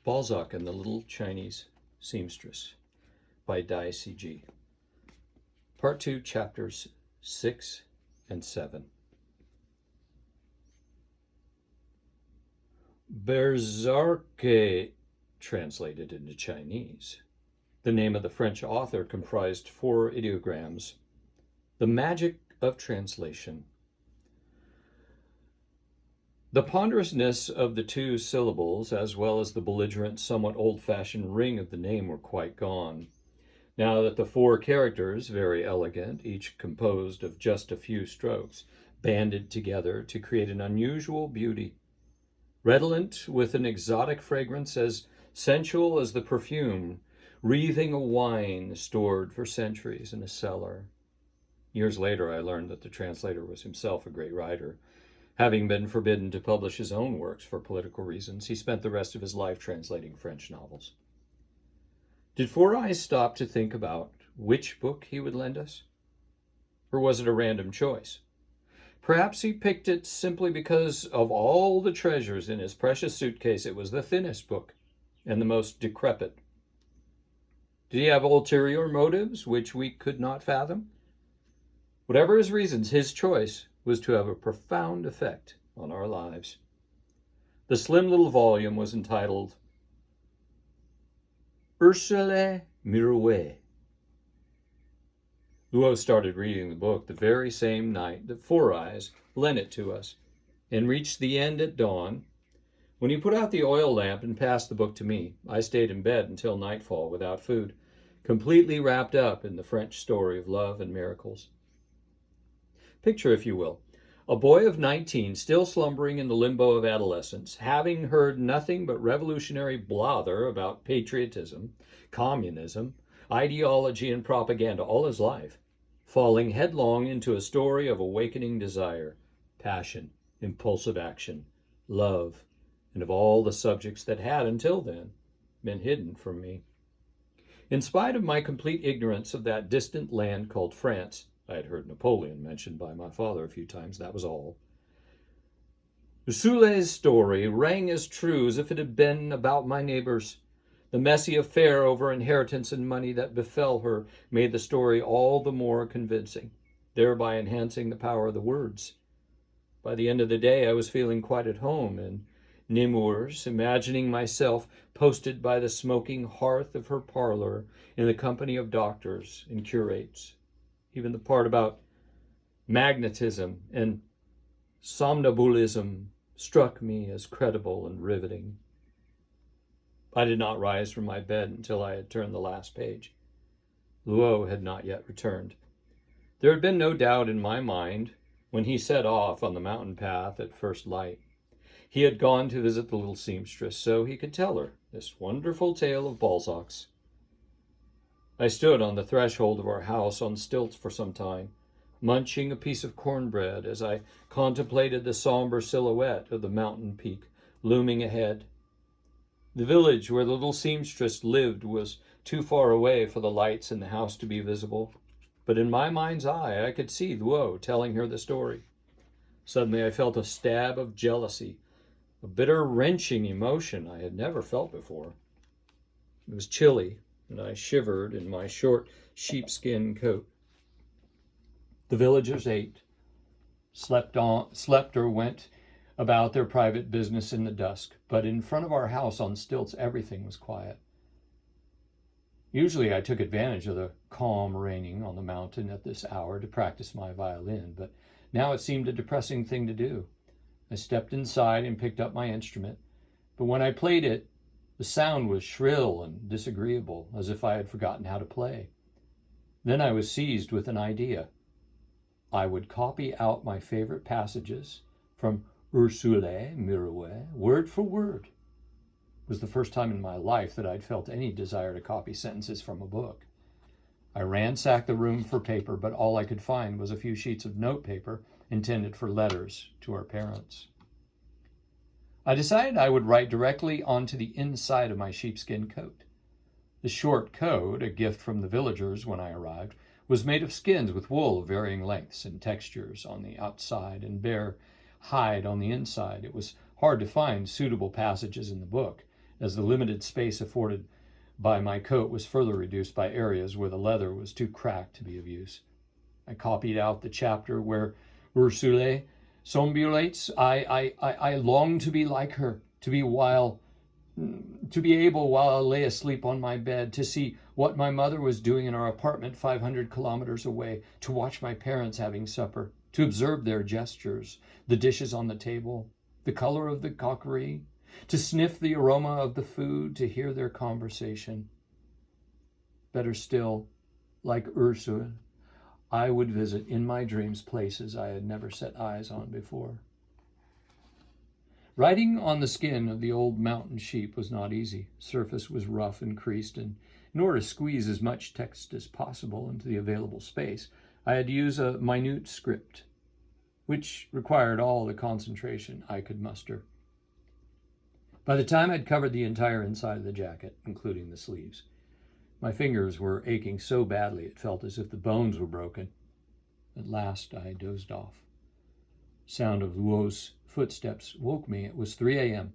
Balzac and the Little Chinese Seamstress by Dai C.G. Part 2, Chapters 6 and 7. Balzac, translated into Chinese. The name of the French author comprised 4 ideograms. The magic of translation. The ponderousness of the 2 syllables, as well as the belligerent, somewhat old-fashioned ring of the name, were quite gone. Now that the 4 characters, very elegant, each composed of just a few strokes, banded together to create an unusual beauty, redolent with an exotic fragrance as sensual as the perfume, wreathing a wine stored for centuries in a cellar. Years later, I learned that the translator was himself a great writer. Having been forbidden to publish his own works for political reasons, he spent the rest of his life translating French novels. Did Four Eyes stop to think about which book he would lend us? Or was it a random choice? Perhaps he picked it simply because of all the treasures in his precious suitcase, it was the thinnest book and the most decrepit. Did he have ulterior motives which we could not fathom? Whatever his reasons, his choice was to have a profound effect on our lives. The slim little volume was entitled Ursule Mirouet. Luo started reading the book the very same night that Four Eyes lent it to us, and reached the end at dawn. When he put out the oil lamp and passed the book to me, I stayed in bed until nightfall without food, completely wrapped up in the French story of love and miracles. Picture, if you will, a boy of 19 still slumbering in the limbo of adolescence, having heard nothing but revolutionary blather about patriotism, communism, ideology, and propaganda all his life, falling headlong into a story of awakening desire, passion, impulsive action, love, and of all the subjects that had, until then, been hidden from me. In spite of my complete ignorance of that distant land called France, I had heard Napoleon mentioned by my father a few times, that was all. Ursule's story rang as true as if it had been about my neighbors. The messy affair over inheritance and money that befell her made the story all the more convincing, thereby enhancing the power of the words. By the end of the day, I was feeling quite at home in Nemours, imagining myself posted by the smoking hearth of her parlor in the company of doctors and curates. Even the part about magnetism and somnambulism struck me as credible and riveting. I did not rise from my bed until I had turned the last page. Luo had not yet returned. There had been no doubt in my mind when he set off on the mountain path at first light. He had gone to visit the little seamstress so he could tell her this wonderful tale of Balzac's. I stood on the threshold of our house on stilts for some time, munching a piece of cornbread as I contemplated the somber silhouette of the mountain peak looming ahead. The village where the little seamstress lived was too far away for the lights in the house to be visible, but in my mind's eye I could see Luo telling her the story. Suddenly I felt a stab of jealousy, a bitter, wrenching emotion I had never felt before. It was chilly, and I shivered in my short sheepskin coat. The villagers ate, slept or went about their private business in the dusk, but in front of our house on stilts, everything was quiet. Usually I took advantage of the calm reigning on the mountain at this hour to practice my violin, but now it seemed a depressing thing to do. I stepped inside and picked up my instrument, but when I played it, the sound was shrill and disagreeable, as if I had forgotten how to play. Then I was seized with an idea. I would copy out my favorite passages from Ursule Mirouet, word for word. It was the first time in my life that I'd felt any desire to copy sentences from a book. I ransacked the room for paper, but all I could find was a few sheets of notepaper intended for letters to our parents. I decided I would write directly onto the inside of my sheepskin coat. The short coat, a gift from the villagers when I arrived, was made of skins with wool of varying lengths and textures on the outside and bare hide on the inside. It was hard to find suitable passages in the book, as the limited space afforded by my coat was further reduced by areas where the leather was too cracked to be of use. I copied out the chapter where Ursule somnambulates. I long to be like her, to be able, while I lay asleep on my bed, to see what my mother was doing in our apartment 500 kilometers away, to watch my parents having supper, to observe their gestures, the dishes on the table, the color of the crockery, to sniff the aroma of the food, to hear their conversation. Better still, like Ursula, I would visit in my dreams places I had never set eyes on before. Writing on the skin of the old mountain sheep was not easy. The surface was rough and creased, and in order to squeeze as much text as possible into the available space, I had to use a minute script, which required all the concentration I could muster. By the time I'd covered the entire inside of the jacket, including the sleeves, my fingers were aching so badly it felt as if the bones were broken. At last I dozed off. Sound of Luo's footsteps woke me. It was 3 a.m.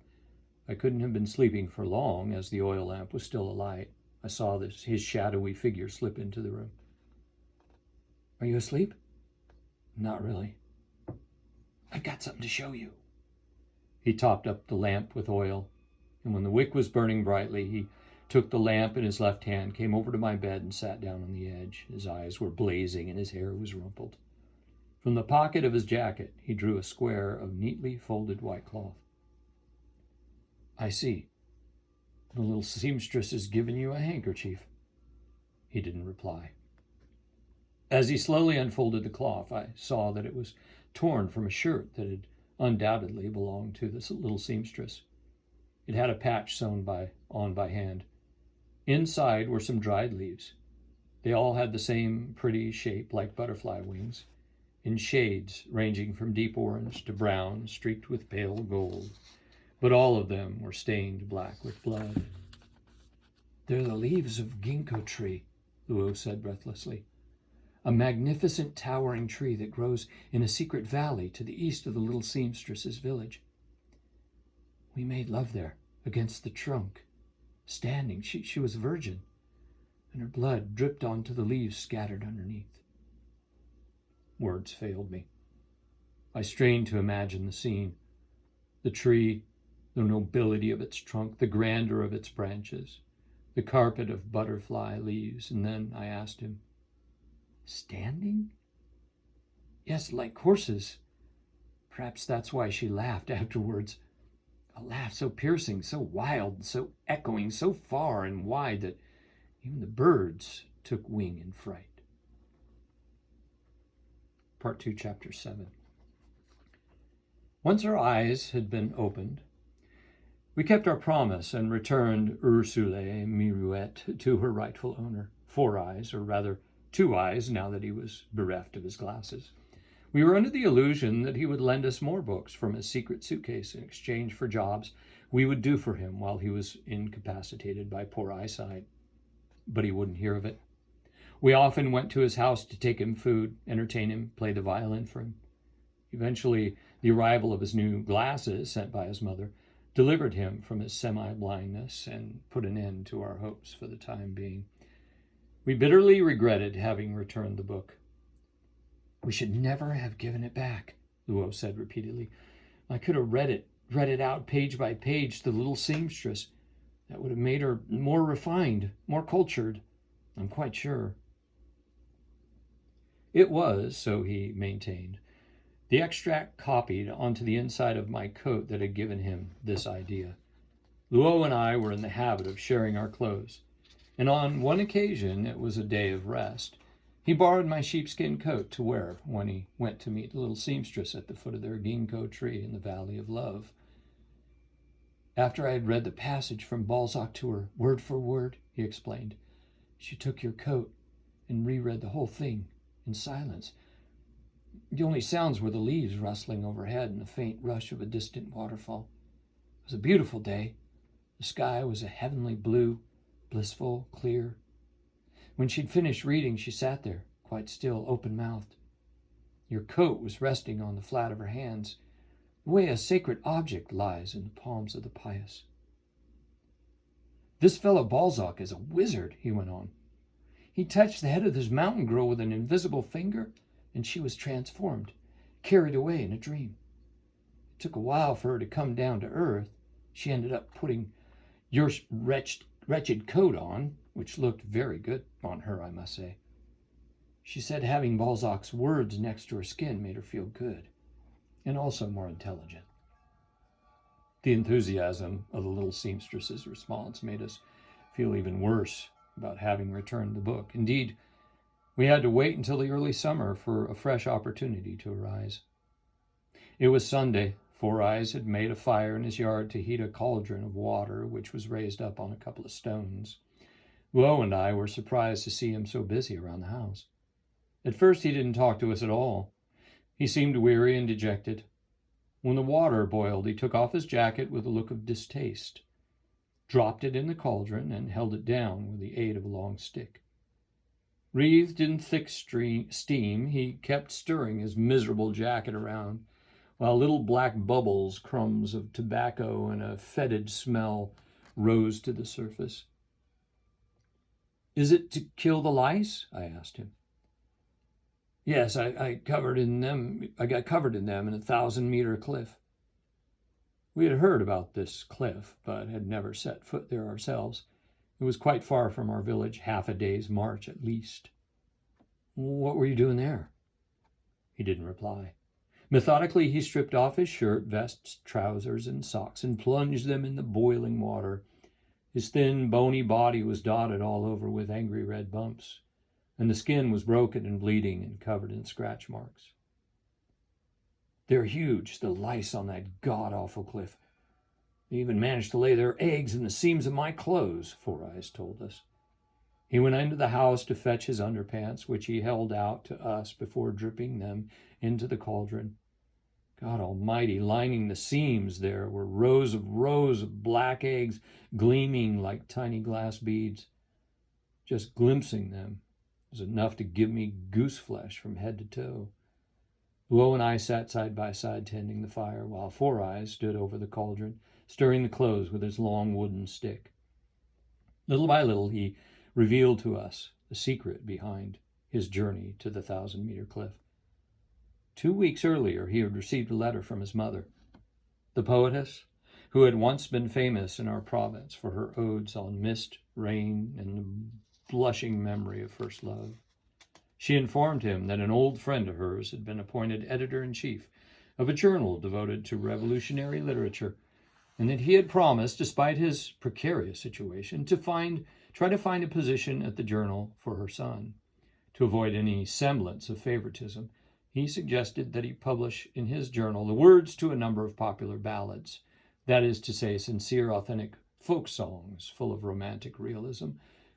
I couldn't have been sleeping for long, as the oil lamp was still alight. I saw his shadowy figure slip into the room. "Are you asleep?" "Not really." "I've got something to show you." He topped up the lamp with oil, and when the wick was burning brightly, he took the lamp in his left hand, came over to my bed, and sat down on the edge. His eyes were blazing, and his hair was rumpled. From the pocket of his jacket, he drew a square of neatly folded white cloth. "I see. The little seamstress has given you a handkerchief." He didn't reply. As he slowly unfolded the cloth, I saw that it was torn from a shirt that had undoubtedly belonged to this little seamstress. It had a patch sewn on by hand. Inside were some dried leaves. They all had the same pretty shape, like butterfly wings, in shades ranging from deep orange to brown, streaked with pale gold, but all of them were stained black with blood. "They're the leaves of ginkgo tree," Luo said breathlessly. "A magnificent towering tree that grows in a secret valley to the east of the little seamstress's village. We made love there, against the trunk, standing. She was a virgin, and her blood dripped onto the leaves scattered underneath." Words failed me. I strained to imagine the scene. The tree, the nobility of its trunk, the grandeur of its branches, the carpet of butterfly leaves, and then I asked him, "Standing?" "Yes, like horses." Perhaps that's why she laughed afterwards. A laugh so piercing, so wild, so echoing, so far and wide that even the birds took wing in fright. Part 2, Chapter 7. Once our eyes had been opened, we kept our promise and returned Ursule Mirouette to her rightful owner. 4 eyes, or rather 2 eyes, now that he was bereft of his glasses. We were under the illusion that he would lend us more books from his secret suitcase in exchange for jobs we would do for him while he was incapacitated by poor eyesight. But he wouldn't hear of it. We often went to his house to take him food, entertain him, play the violin for him. Eventually, the arrival of his new glasses, sent by his mother, delivered him from his semi-blindness and put an end to our hopes for the time being. We bitterly regretted having returned the book. "We should never have given it back," Luo said repeatedly. "I could have read it out page by page to the little seamstress. That would have made her more refined, more cultured, I'm quite sure." It was, so he maintained, the extract copied onto the inside of my coat that had given him this idea. Luo and I were in the habit of sharing our clothes, and on one occasion, it was a day of rest, he borrowed my sheepskin coat to wear when he went to meet the little seamstress at the foot of their ginkgo tree in the Valley of Love. "After I had read the passage from Balzac to her, word for word," he explained, "she took your coat and reread the whole thing in silence. The only sounds were the leaves rustling overhead and the faint rush of a distant waterfall. It was a beautiful day. The sky was a heavenly blue, blissful, clear. When she'd finished reading, she sat there, quite still, open-mouthed. Your coat was resting on the flat of her hands, the way a sacred object lies in the palms of the pious. This fellow Balzac is a wizard, he went on. He touched the head of this mountain girl with an invisible finger, and she was transformed, carried away in a dream. It took a while for her to come down to earth. She ended up putting your wretched coat on, which looked very good on her, I must say. She said having Balzac's words next to her skin made her feel good, and also more intelligent. The enthusiasm of the little seamstress's response made us feel even worse about having returned the book. Indeed, we had to wait until the early summer for a fresh opportunity to arise. It was Sunday. Four Eyes had made a fire in his yard to heat a cauldron of water, which was raised up on a couple of stones. Lo and I were surprised to see him so busy around the house. At first he didn't talk to us at all. He seemed weary and dejected. When the water boiled, he took off his jacket with a look of distaste, dropped it in the cauldron, and held it down with the aid of a long stick. Wreathed in thick steam, he kept stirring his miserable jacket around, while little black bubbles, crumbs of tobacco, and a fetid smell rose to the surface. "Is it to kill the lice?" I asked him. "Yes, I got covered in them in a 1,000-meter cliff." We had heard about this cliff, but had never set foot there ourselves. It was quite far from our village, half a day's march at least. "What were you doing there?" He didn't reply. Methodically, he stripped off his shirt, vest, trousers, and socks and plunged them in the boiling water. His thin, bony body was dotted all over with angry red bumps, and the skin was broken and bleeding and covered in scratch marks. "They're huge, the lice on that god-awful cliff. They even managed to lay their eggs in the seams of my clothes," Four Eyes told us. He went into the house to fetch his underpants, which he held out to us before dripping them into the cauldron. God Almighty, lining the seams there were rows of black eggs gleaming like tiny glass beads. Just glimpsing them was enough to give me goose flesh from head to toe. Lo and I sat side by side tending the fire, while Four Eyes stood over the cauldron, stirring the clothes with his long wooden stick. Little by little, he revealed to us the secret behind his journey to the 1,000-meter cliff. 2 weeks earlier, he had received a letter from his mother, the poetess who had once been famous in our province for her odes on mist, rain, and the blushing memory of first love. She informed him that an old friend of hers had been appointed editor-in-chief of a journal devoted to revolutionary literature, and that he had promised, despite his precarious situation, to try to find a position at the journal for her son. To avoid any semblance of favoritism, he suggested that he publish in his journal the words to a number of popular ballads, that is to say, sincere, authentic folk songs full of romantic realism,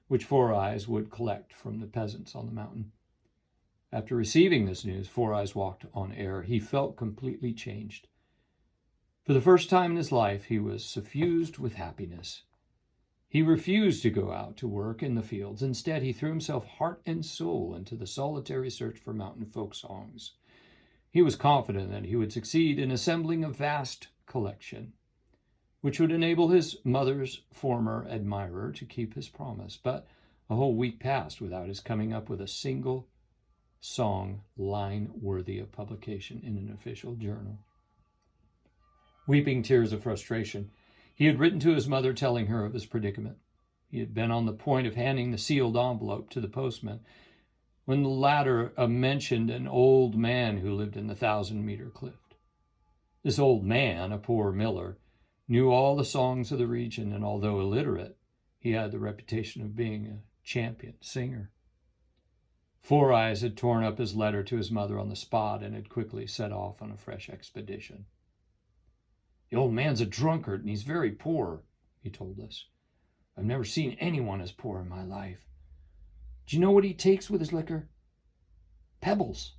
which Four Eyes would collect from the peasants on the mountain. After receiving this news, Four Eyes walked on air. He felt completely changed. For the first time in his life, he was suffused with happiness. He refused to go out to work in the fields. Instead, he threw himself heart and soul into the solitary search for mountain folk songs. He was confident that he would succeed in assembling a vast collection, which would enable his mother's former admirer to keep his promise. But a whole week passed without his coming up with a single song line worthy of publication in an official journal. Weeping tears of frustration, he had written to his mother telling her of his predicament. He had been on the point of handing the sealed envelope to the postman when the latter mentioned an old man who lived in the 1,000-meter cliff. This old man, a poor miller, knew all the songs of the region, and although illiterate, he had the reputation of being a champion singer. Four Eyes had torn up his letter to his mother on the spot and had quickly set off on a fresh expedition. "The old man's a drunkard, and he's very poor," he told us. "I've never seen anyone as poor in my life. Do you know what he takes with his liquor? Pebbles.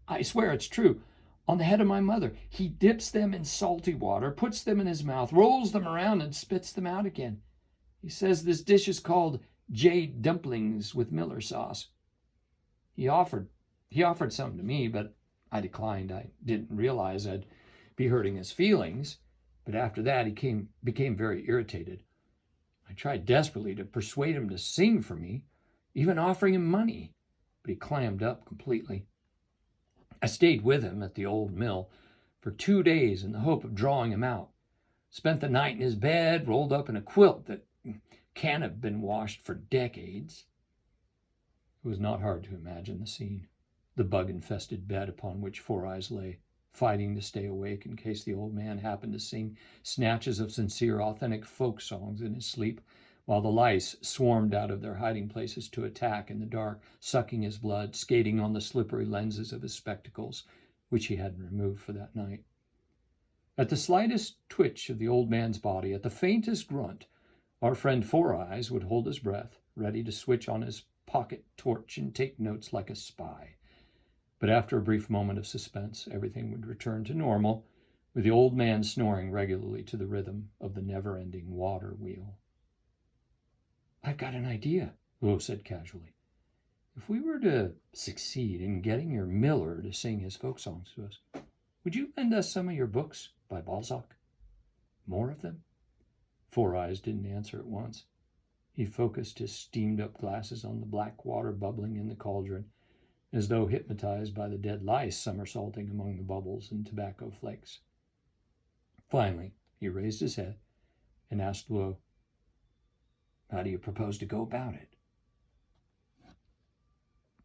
I swear it's true. On the head of my mother. He dips them in salty water, puts them in his mouth, rolls them around, and spits them out again. He says this dish is called jade dumplings with Miller sauce. He offered some to me, but I declined. I didn't realize I'd be hurting his feelings. But after that, he became very irritated. I tried desperately to persuade him to sing for me, even offering him money, but he clammed up completely. I stayed with him at the old mill for 2 days in the hope of drawing him out. Spent the night in his bed, rolled up in a quilt that can't have been washed for decades. It was not hard to imagine the scene. The bug-infested bed upon which Four Eyes lay, fighting to stay awake in case the old man happened to sing snatches of sincere, authentic folk songs in his sleep, while the lice swarmed out of their hiding places to attack in the dark, sucking his blood, skating on the slippery lenses of his spectacles, which he hadn't removed for that night. At the slightest twitch of the old man's body, at the faintest grunt, our friend Four Eyes would hold his breath, ready to switch on his pocket torch and take notes like a spy. But after a brief moment of suspense, everything would return to normal, with the old man snoring regularly to the rhythm of the never-ending water wheel. "I've got an idea," Lo said casually. "If we were to succeed in getting your miller to sing his folk songs to us, would you lend us some of your books by Balzac? More of them?" Four Eyes didn't answer at once. He focused his steamed-up glasses on the black water bubbling in the cauldron, as though hypnotized by the dead lice somersaulting among the bubbles and tobacco flakes. Finally, he raised his head and asked Lo, "How do you propose to go about it?"